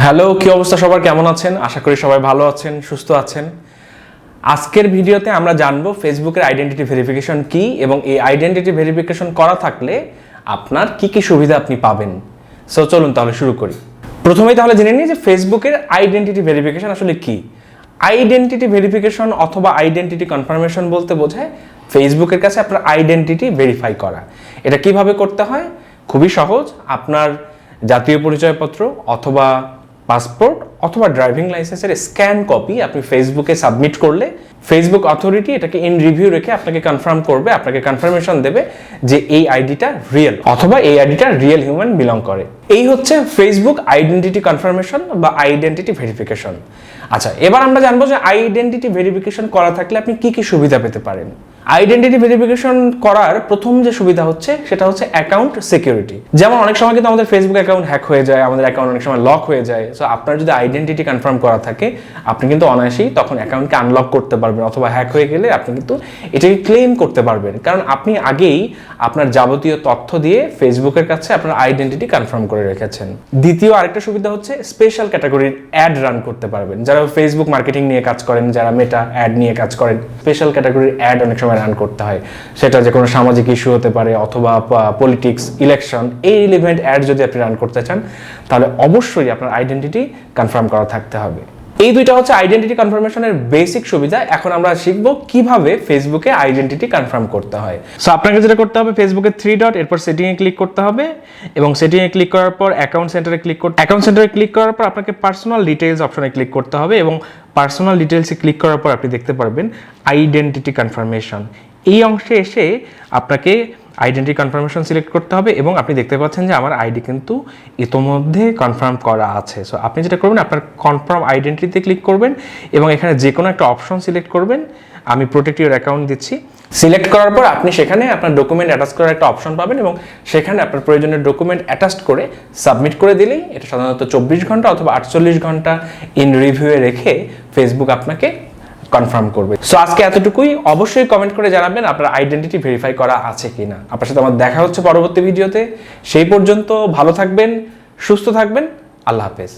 Hello, কি অবস্থা সবার, কেমন আছেন? আশা করি সবাই ভালো আছেন, সুস্থ আছেন। আজকের ভিডিওতে আমরা জানবো ফেসবুকের আইডেন্টিটি ভেরিফিকেশন কি এবং এই আইডেন্টিটি ভেরিফিকেশন করা থাকলে আপনার কি কি সুবিধা আপনি পাবেন। সো চলুন তাহলে শুরু করি। প্রথমেই তাহলে জেনে নিই যে ফেসবুকের আইডেন্টিটি ভেরিফিকেশন আসলে কি। আইডেন্টিটি ভেরিফিকেশন অথবা আইডেন্টিটি কনফার্মেশন বলতে বোঝায় ফেসবুকের কাছে আপনার আইডেন্টিটি ভেরিফাই করা। এটা কিভাবে করতে হয়? খুবই সহজ। আপনার জাতীয় পরিচয়পত্র অথবা পাসপোর্ট অথবা ড্রাইভিং লাইসেন্সের স্ক্যান কপি আপনি ফেসবুকে সাবমিট করলে ফেসবুক অথরিটি এটাকে ইন রিভিউ রেখে আপনাকে কনফার্ম করবে, আপনাকে কনফার্মেশন দেবে যে এই আইডিটা রিয়েল অথবা এই আইডিটা রিয়েল হিউম্যান বিলং করে। এই হচ্ছে ফেসবুক আইডেন্টিটি কনফার্মেশন বা আইডেন্টিটি ভেরিফিকেশন। আচ্ছা, এবার আমরা জানবো যে আইডেন্টিটি ভেরিফিকেশন করা থাকলে আপনি কি কি সুবিধা পেতে পারেন। আইডেন্টিটি ভেরিফিকেশন করার প্রথম যে সুবিধা হচ্ছে সেটা হচ্ছে অ্যাকাউন্ট সিকিউরিটি। যেমন অনেক সময় কিন্তু আমাদের ফেসবুক অ্যাকাউন্ট হ্যাক হয়ে যায়, আমাদের অ্যাকাউন্ট অনেক সময় লক হয়ে যায়। সো আপনার যদি আইডেন্টিটি কনফার্ম করা থাকে আপনি কিন্তু অনায়াসেই তখন অ্যাকাউন্টকে আনলক করতে পারবেন, অথবা হ্যাক হয়ে গেলে আপনি কিন্তু এটাকে ক্লেম করতে পারবেন, কারণ আপনি আগেই আপনার যাবতীয় তথ্য দিয়ে ফেসবুকের কাছে আপনার আইডেন্টিটি কনফার্ম করে রেখেছেন। দ্বিতীয় আরেকটা সুবিধা হচ্ছে স্পেশাল ক্যাটাগরির অ্যাড রান করতে পারবেন। যারা ফেসবুক মার্কেটিং নিয়ে কাজ করেন, যারা মেটা অ্যাড নিয়ে কাজ করেন, স্পেশাল ক্যাটাগরির অ্যাড অনেক সময় রান করতে হয়। সেটা যে কোনো সামাজিক ইস্যু হতে পারে অথবা পলিটিক্স, ইলেকশন, এই রিলেভেন্ট অ্যাড যদি আপনি রান করতে চান তাহলে অবশ্যই আপনার আইডেন্টিটি কনফার্ম করা থাকতে হবে। এই দুইটা হচ্ছে আইডেন্টিটি কনফার্মেশনের বেসিক সুবিধা। এখন আমরা শিখবো কিভাবে ফেসবুকে আইডেন্টিটি কনফার্ম করতে হয়। সো আপনাকে যেটা করতে হবে, ফেসবুকে 3 ডট, এরপর সেটিংয়ে ক্লিক করতে হবে এবং সেটিংয়ে ক্লিক করার পর অ্যাকাউন্ট সেন্টারে ক্লিক করতে অ্যাকাউন্ট সেন্টারে ক্লিক করার পর আপনাকে পার্সোনাল ডিটেইলস অপশনে ক্লিক করতে হবে এবং পার্সোনাল ডিটেইলসে ক্লিক করার পর আপনি দেখতে পারবেন আইডেন্টিটি কনফার্মেশন। এই অংশে এসে আপনাকে আইডেন্টিটি কনফার্মেশন সিলেক্ট করতে হবে এবং আপনি দেখতে পাচ্ছেন যে আমার আইডি কিন্তু ইতোমধ্যে কনফার্ম করা আছে। সো আপনি যেটা করবেন, আপনার কনফার্ম আইডেন্টিটিতে ক্লিক করবেন এবং এখানে যে কোনো একটা অপশন সিলেক্ট করবেন। আমি প্রোটেক্ট ইউর অ্যাকাউন্ট দিচ্ছি। সিলেক্ট করার পর আপনি সেখানে আপনার ডকুমেন্ট অ্যাটাচ করার একটা অপশন পাবেন এবং সেখানে আপনার প্রয়োজনীয় ডকুমেন্ট অ্যাটাচ করে সাবমিট করে দিলেই এটা সাধারণত 24 ঘন্টা অথবা 48 ঘন্টা ইন রিভিউয়ে রেখে ফেসবুক আপনাকে কনফার্ম করবে। সো আজকে এতটুকুই। অবশ্যই কমেন্ট করে জানাবেন আপনার আইডেন্টিটি ভেরিফাই করা আছে কিনা। আপনার সাথে আমার দেখা হচ্ছে পরবর্তী ভিডিওতে। সেই পর্যন্ত ভালো থাকবেন, সুস্থ থাকবেন। আল্লাহ হাফেজ।